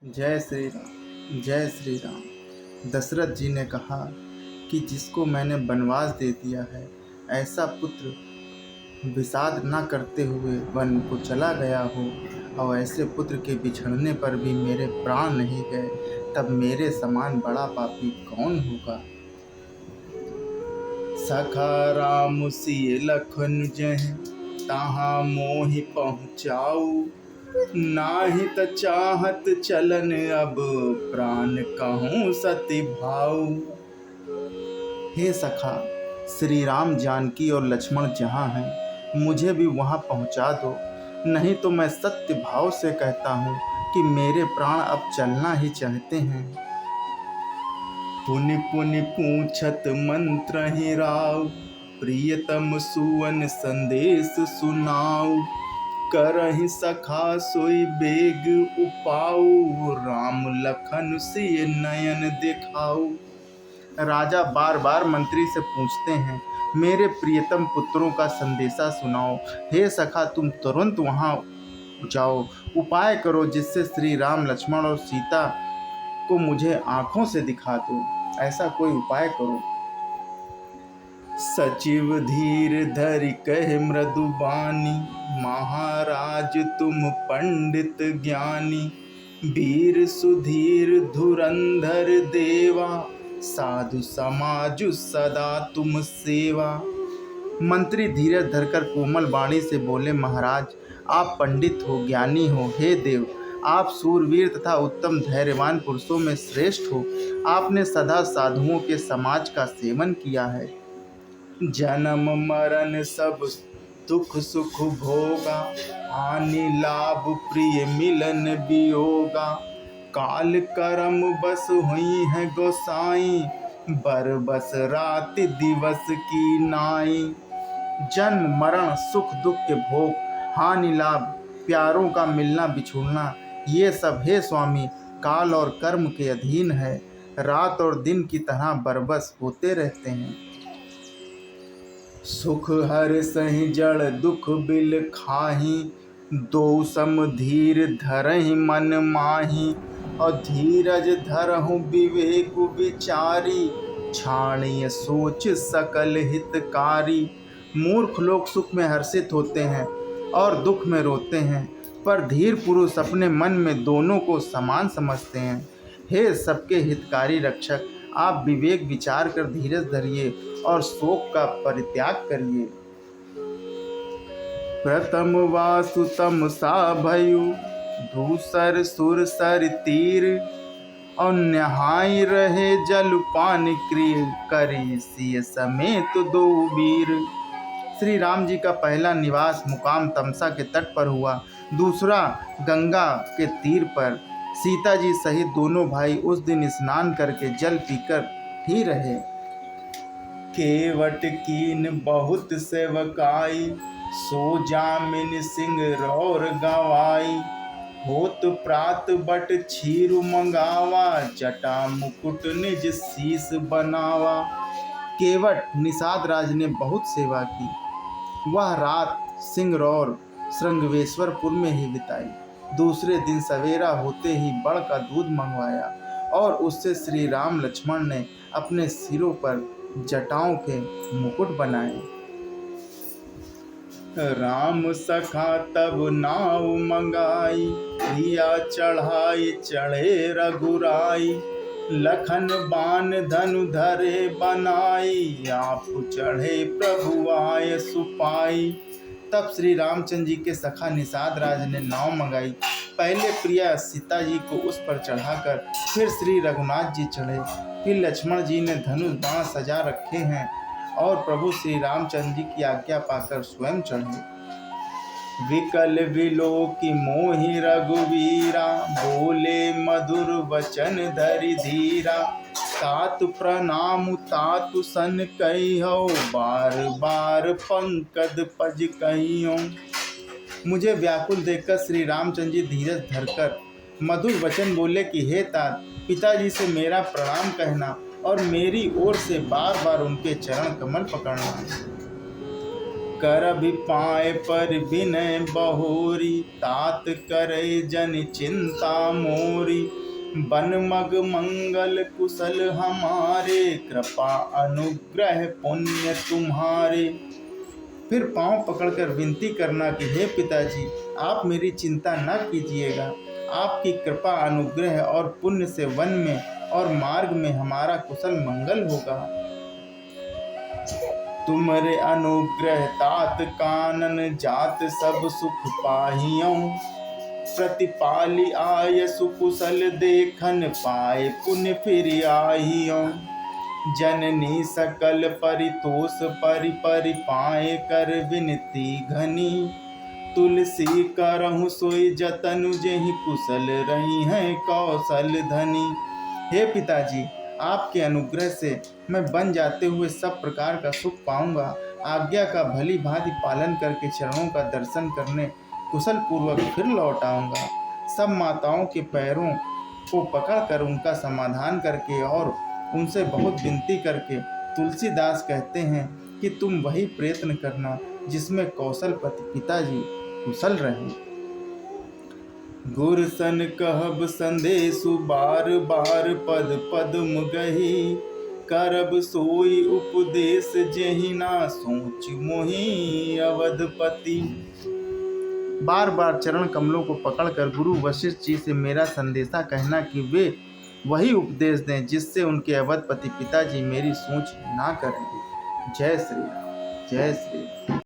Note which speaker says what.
Speaker 1: जय श्री राम। जय श्री राम। दशरथ जी ने कहा कि जिसको मैंने वनवास दे दिया है, ऐसा पुत्र विषाद न करते हुए वन को चला गया हो, और ऐसे पुत्र के बिछड़ने पर भी मेरे प्राण नहीं गए, तब मेरे समान बड़ा पापी कौन होगा। सखा राम सिय लखन जह तहाँ मोहि पहुँचाऊ, नाही त चाहत चलन अब प्राण कहूँ सति भाऊ। हे सखा, श्री राम जानकी और लक्ष्मण जहाँ हैं, मुझे भी वहाँ पहुँचा दो, नहीं तो मैं सत्य भाव से कहता हूँ कि मेरे प्राण अब चलना ही चाहते हैं। पुनि पुनि पूछत मंत्र ही राव, प्रियतम सुवन संदेश सुनाऊ, करहि सखा सोई बेग उपाऊ, राम लखन सिय नयन दिखाऊ। राजा बार बार मंत्री से पूछते हैं, मेरे प्रियतम पुत्रों का संदेशा सुनाओ। हे सखा, तुम तुरंत वहाँ जाओ, उपाय करो जिससे श्री राम लक्ष्मण और सीता को मुझे आंखों से दिखा दो। ऐसा कोई उपाय करो। सचिव धीर धरि कहे मृदुबानी, महाराज तुम पंडित ज्ञानी, वीर सुधीर धुरंधर देवा, साधु समाजु सदा तुम सेवा। मंत्री धीरज धरकर कोमल वाणी से बोले, महाराज आप पंडित हो, ज्ञानी हो। हे देव, आप सूरवीर तथा उत्तम धैर्यवान पुरुषों में श्रेष्ठ हो। आपने सदा साधुओं के समाज का सेवन किया है। जन्म मरण सब दुख सुख भोगा, हानि लाभ प्रिय मिलन वियोगा, काल करम बस हुई है गोसाई, बर बस रात दिवस की नाई। जन्म मरण सुख दुख के भोग, हानि लाभ, प्यारों का मिलना बिछुड़ना, ये सब हे स्वामी काल और कर्म के अधीन है। रात और दिन की तरह बरबस होते रहते हैं। सुख हर सही जड़ दुख बिल खाही, दो सम धीर धरहि मन माही, और धीरज धरहु विवेक विचारी, छाणिय सोच सकल हितकारी। मूर्ख लोग सुख में हर्षित होते हैं और दुख में रोते हैं, पर धीर पुरुष अपने मन में दोनों को समान समझते हैं। हे सबके हितकारी रक्षक, आप विवेक विचार कर धीरज धरिए और शोक का परित्याग करिए। प्रथम वासुतम सा भयु, दूसर सुर सर तीर, और नहाई रहे जल पान क्रिय, करी सिय समेत दो वीर। श्री राम जी का पहला निवास मुकाम तमसा के तट पर हुआ, दूसरा गंगा के तीर पर। सीता जी सहित दोनों भाई उस दिन स्नान करके जल पीकर ही रहे। केवट कीन बहुत सेवकाई, सो जामिन सिंह रौर गवाई, होत प्रात बट छीरु मंगावा, जटा मुकुट निज शीस बनावा। केवट निषाद राज ने बहुत सेवा की। वह रात सिंगरौर श्रृंगवेश्वरपुर में ही बिताई। दूसरे दिन सवेरा होते ही बड़ का दूध मंगवाया और उससे श्री राम लक्ष्मण ने अपने सिरों पर जटाओं के मुकुट बनाए। राम सखा तब नाव मंगाई, दिया चढ़ाई चढ़े रघुराई, लखन बान धनु धरे बनाई, आप चढ़े प्रभु आय सुपाई। तब श्री रामचंद्र जी के सखा निषाद राज ने नाव मंगाई। पहले प्रिया सीता जी को उस पर चढ़ाकर फिर श्री रघुनाथ जी चढ़े। फिर लक्ष्मण जी ने धनुष बाण सजा रखे हैं और प्रभु श्री रामचंद्र जी की आज्ञा पाकर स्वयं चढ़े। विकल विलोकी मोहि रघुवीरा, बोले मधुर वचन धरि धीरा, तात प्रणाम तातु सन कहियो, बार बार पंकज पज कहियो। मुझे व्याकुल देखकर श्री रामचंद्र जी धीरज धरकर मधुर वचन बोले कि हे तात, पिताजी से मेरा प्रणाम कहना और मेरी ओर से बार बार उनके चरण कमल पकड़ना। कर भी पाए पर विनय बहोरी, तात करे जन चिंता मोरी। बन मग मंगल कुशल हमारे, कृपा अनुग्रह पुण्य तुम्हारे। फिर पांव पकड़कर विनती करना कि हे पिताजी, आप मेरी चिंता न कीजिएगा। आपकी कृपा अनुग्रह और पुण्य से वन में और मार्ग में हमारा कुशल मंगल होगा। तुमरे अनुग्रह तात कानन, जात सब सुख पाहियों। प्रतिपाली आय सुकुशल, देखन पाए पुण्य फिर आहियों। जननी सकल परितोष परि परि, पाए कर विनती घनी। तुलसी करहु सोई जतनु, जेहि कुशल रही हैं कौशल धनी। हे पिताजी, आपके अनुग्रह से मैं बन जाते हुए सब प्रकार का सुख पाऊंगा। आज्ञा का भली भांति पालन करके चरणों का दर्शन करने कुशल पूर्वक फिर लौट आऊंगा। सब माताओं के पैरों को पकड़कर उनका समाधान करके और उनसे बहुत विनती करके तुलसीदास कहते हैं कि तुम वही प्रयत्न करना जिसमें कौशलपति पिताजी कुशल रहे। गुरसन कहब संदेशु, बार बार पद पद मुगही। करब सोई उपदेश, जेहि ना सोच मोहि अवधपति। बार बार चरण कमलों को पकड़कर गुरु वशिष्ठ जी से मेरा संदेशा कहना कि वे वही उपदेश दें जिससे उनके अवधपति पिताजी मेरी सोच ना करेंगे। जय श्री राम, जय श्री राम।